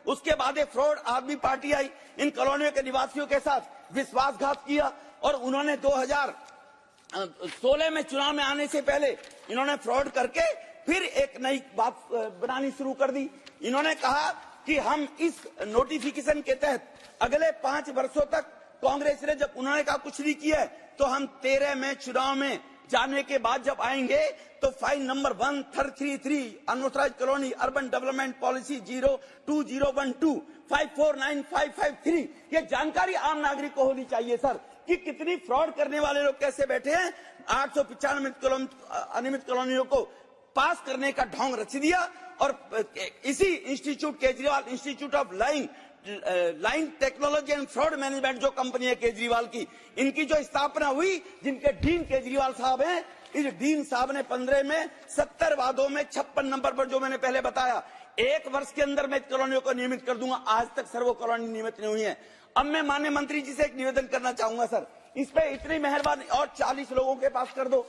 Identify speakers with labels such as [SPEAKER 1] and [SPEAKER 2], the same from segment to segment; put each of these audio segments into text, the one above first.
[SPEAKER 1] उसके बाद एक फ्रॉड आदमी पार्टी आई, इन कॉलोनियों के निवासियों के साथ विश्वासघात किया और उन्होंने 2016 में चुनाव में आने से पहले इन्होंने फ्रॉड करके फिर एक नई बात बनानी शुरू कर दी। इन्होंने कहा कि हम इस नोटिफिकेशन के तहत अगले 5 वर्षों तक कांग्रेस ने, जब उन्होंने कहा कुछ नहीं किया है, तो हम 13 में चुनाव में जाने के बाद जब आएंगे तो file number 1333 unauthorise colony urban development policy 02012 549553, ये जानकारी आम नागरिक को होनी चाहिए सर कि कितनी फ्रॉड करने वाले लोग कैसे बैठे हैं। 895 अनियमित कॉलोनियों को पास करने का ढोंग रच दिया और इसी institute Kejriwal institute of line technology and fraud management जो कंपनी है केजरीवाल की, इनकी जो स्थापना हुई, जिनके डीन केजरीवाल साहब हैं, इस डीन साहब ने 15 में 70 वादों में 56 नंबर पर, जो मैंने पहले बताया, 1 वर्ष के अंदर मैं कॉलोनियों को नियमित कर दूंगा। आज तक सर्व कॉलोनी नियमित नहीं हुई है। अब मैं माननीय मंत्री जी से एक निवेदन करना चाहूंगा सर, इस पे इतनी मेहरबानी और 40 लोगों के पास कर दो।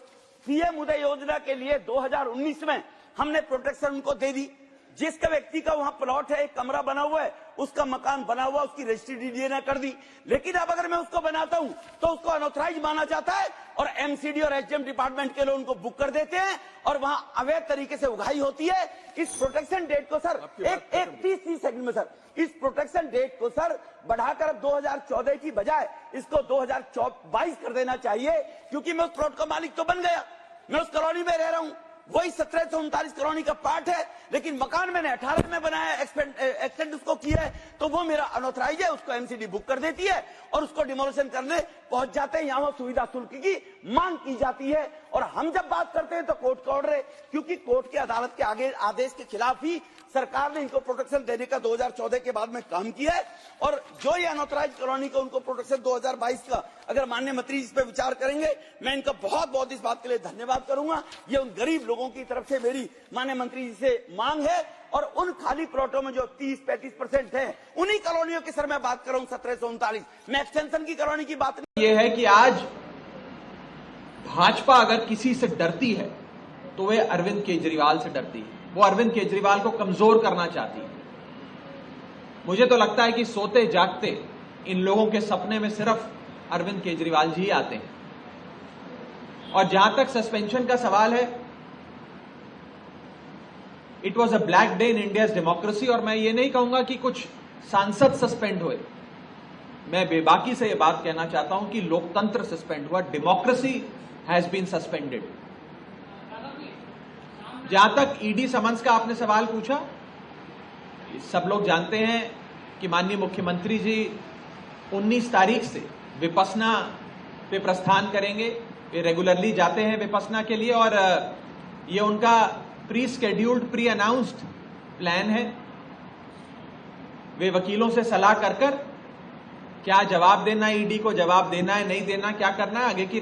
[SPEAKER 1] पीएम उदय योजना के लिए 2019 में हमने प्रोटेक्शन उनको दे दी। जिसका व्यक्ति का वहां प्लॉट है, एक कमरा बना हुआ है, उसका मकान बना हुआ, उसकी रजिस्ट्री डीडीए कर दी। लेकिन अब अगर मैं उसको बनाता हूं तो उसको अनऑथराइज माना जाता है और एमसीडी और एचएम डिपार्टमेंट के लोग उनको बुक कर देते हैं और वहां अवैध तरीके से उगाही होती है। इस प्रोटेक्शन डेट को सर एक 30 सेकंड में सर, इस प्रोटेक्शन डेट को सर बढ़ाकर अब 2014 की बजाय इसको 2022 कर देना चाहिए, क्योंकि मैं उस प्लॉट का मालिक तो बन गया, मैं उस कॉलोनी में रह रहा हूं, वही 1739 कॉलोनी का पार्ट है, लेकिन मकान मैंने 18 में बनाया, एक्सटेंड उसको किया है, तो वो मेरा अनऑथराइज है, उसको एमसीडी बुक कर देती है और उसको डिमोलिशन करने पहुंच जाते हैं। यहाँ सुविधा शुल्क की मांग की जाती है और हम जब बात करते हैं तो कोर्ट का ऑर्डर है, क्योंकि कोर्ट की अदालत के आगे आदेश के खिलाफ ही सरकार ने इनको प्रोटेक्शन देने का 2014 के बाद में काम किया है। और जो ये अनऑथराइज कॉलोनी को उनको प्रोटेक्शन 2022 का अगर माननीय मंत्री इस पे विचार करेंगे, मैं इनका बहुत बहुत इस बात के लिए धन्यवाद करूंगा। ये उन गरीब लोगों की तरफ से मेरी माननीय मंत्री जी से मांग है और उन खाली प्लॉटों में जो 30-35% है, उन्हीं कॉलोनियों की सर मैं बात कर रहा हूं 1739, मैं एक्सटेंशन की कॉलोनी की बात नहीं।
[SPEAKER 2] ये है कि आज भाजपा अगर किसी से डरती है तो वे अरविंद केजरीवाल से डरती है। वो अरविंद केजरीवाल को कमजोर करना चाहती है। मुझे तो लगता है कि सोते जागते इन लोगों के सपने में सिर्फ अरविंद केजरीवाल जी आते हैं। और जहां तक सस्पेंशन का सवाल है, it was a black day in India's democracy. और मैं ये नहीं कहूंगा कि कुछ सांसद सस्पेंड हुए, मैं बेबाकी से यह बात कहना चाहता हूं कि लोकतंत्र सस्पेंड हुआ, डेमोक्रेसी हैज बीन सस्पेंडेड। जहां तक ईडी समन्स का आपने सवाल पूछा, सब लोग जानते हैं कि माननीय मुख्यमंत्री जी 19 तारीख से विपस्सना पे प्रस्थान करेंगे। वे रेगुलरली जाते हैं विपस्सना के लिए और ये उनका pre scheduled, pre announced plan है। वे वकीलों से सलाह कर क्या जवाब देना है, ईडी को जवाब देना है, नहीं देना, क्या करना है, आगे की